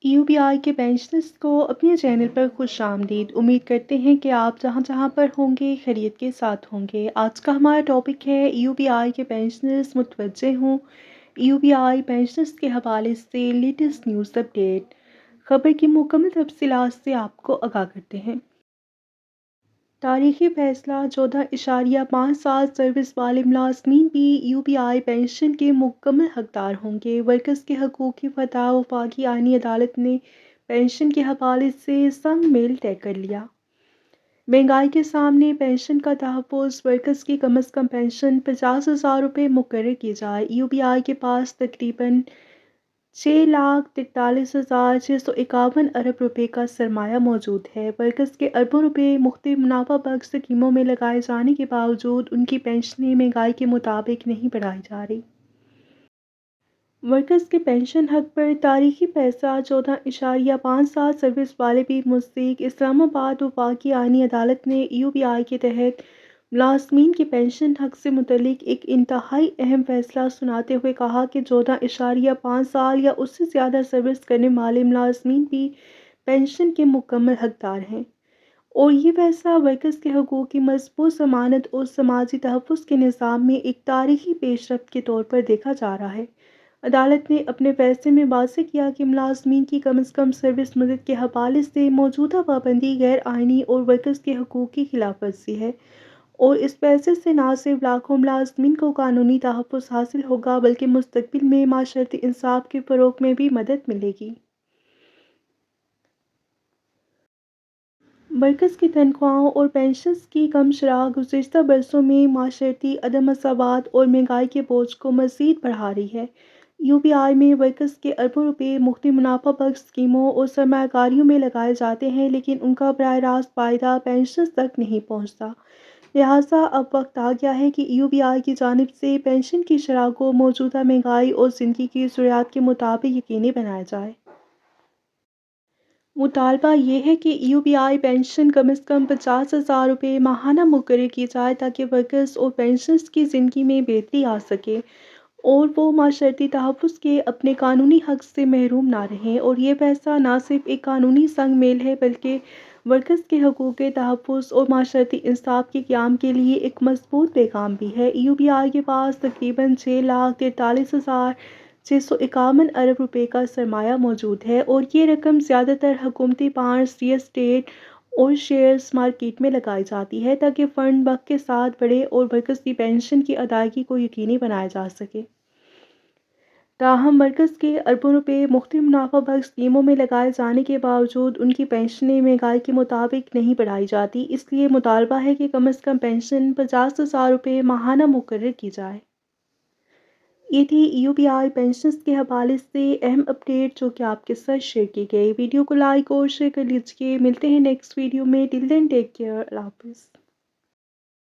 UBI के pensioners को अपने चैनल पर खुश आमदीद। उम्मीद करते हैं कि आप जहां जहां पर होंगे खैरियत के साथ होंगे। आज का हमारा टॉपिक है यूबीआई के पेंशनर्स मुतवज्जे हों। यूबीआई पेंशनर्स के हवाले से लेटेस्ट न्यूज़ अपडेट। खबर की मुकम्मल तफसीलात से आपको आगाह करते हैं। तारीखी फैसला 14.5 साल सर्विस वाले मुलाजमीन भी यूबीआई पेंशन के मुकम्मल हकदार होंगे। वर्कर्स के हकूक़ की फतह वफाकी आईनी अदालत ने पेंशन के हवाले से संग मेल तय कर लिया। महंगाई के सामने पेंशन का तहफ़्फ़ुज़। वर्कर्स की कम अज़ कम पेंशन 50,000 रुपये मुकर्रर की जाए। यूबीआई के पास तकरीबन 6,43,651 अरब रुपए का सरमाया मौजूद है। वर्कर्स के अरबों रुपए मुख्तलिफ मुनाफा बख्श स्कीमों में लगाए जाने के बावजूद उनकी पेंशनें महंगाई के मुताबिक नहीं बढ़ाई जा रही। वर्कर्स के पेंशन हक पर तारीखी फैसला 14.5 साल सर्विस वाले भी मुस्तहिक। इस्लामाबाद वफाकी आईनी अदालत ने यूबीआई के तहत मुलाजमीन के पेंशन हक से मुतल्लिक एक इंतहाई अहम फैसला सुनाते हुए कहा कि 14.5 साल या उससे ज़्यादा सर्विस करने वाले मुलाजमीन भी पेंशन के मुकम्मल हकदार हैं और ये फैसला वर्कर्स के हकूक़ की मज़बूत ज़मानत और समाजी तहफ़्फ़ुज़ के निज़ाम में एक तारीखी पेशरफ्त के तौर पर देखा जा रहा है। अदालत ने अपने फैसले में वाज़ेह किया कि मुलाजमीन की कम अज़ कम सर्विस मुद्दत के हवाले से मौजूदा पाबंदी गैर आइनी और वर्कर्स के हकूक़ की खिलाफ वर्जी है और इस फैसले से न सिर्फ लाखों मुलाजमीन को कानूनी तहफ़्फ़ुज़ हासिल होगा बल्कि मुस्तक़बिल में माशरती इंसाफ के फ़रोग़ में भी मदद मिलेगी। वर्कर्स की तनख्वाहों और पेंशन्स की कम शरह गुज़िश्ता बरसों में माशरती अदम मसावात और महंगाई के बोझ को मज़ीद बढ़ा रही है। यूबीआई में वर्कर्स के अरबों रुपए मुख्तलिफ मुनाफा बख्श स्कीमों और सरमायाकारियों में लगाए जाते हैं लेकिन उनका बराह रास्त फ़ायदा पेंशनर्स तक नहीं पहुँचता। लिहाजा अब वक्त आ गया है कि यूबीआई की जानिब से पेंशन की शरह को मौजूदा महंगाई और ज़िंदगी की ज़रूरियात के मुताबिक यकीनी बनाया जाए। मुतालबा ये है कि यूबीआई पेंशन कम अज़ कम 50,000 रुपये माहाना मुकर्रर की जाए ताकि वर्कर्स और पेंशनर्स की ज़िंदगी में बेहतरी आ सके और वो माशरती तहफ़्फ़ुज़ के अपने कानूनी हक़ से महरूम ना रहें। और ये फैसला ना सिर्फ एक कानूनी संग मेल है बल्कि वर्कर्स के हकूक़ के तहफ़्फ़ुज़ और माशरती इंसाफ के क़याम के लिए एक मज़बूत पैगाम भी है। यूबीआई के पास तकरीबन 6,43,651 अरब रुपए का सरमाया मौजूद है और ये रकम ज़्यादातर हुकूमती बॉन्ड्स, रियल एस्टेट और शेयर्स मार्केट में लगाई जाती है ताकि फ़ंड वक्त के साथ बढ़े और वर्कर्स की पेंशन की अदायगी को यकीनी बनाया जा सके। ताहम वर्कर्स के अरबों रुपए मुख्तलिफ मुनाफा बख्श स्कीमों में लगाए जाने के बावजूद उनकी पेंशनें महंगाई के मुताबिक नहीं बढ़ाई जाती। इसलिए मुतालबा है कि कम अज़ कम पेंशन 50,000 रुपये माहाना मुकर्रर की जाए। ये थी यूबीआई पेंशनर्स के हवाले से अहम अपडेट जो कि आपके साथ शेयर की गई। वीडियो को लाइक और शेयर कर लीजिए। मिलते हैं नेक्स्ट वीडियो में। Till then take care. अल्लाह हाफ़िज़।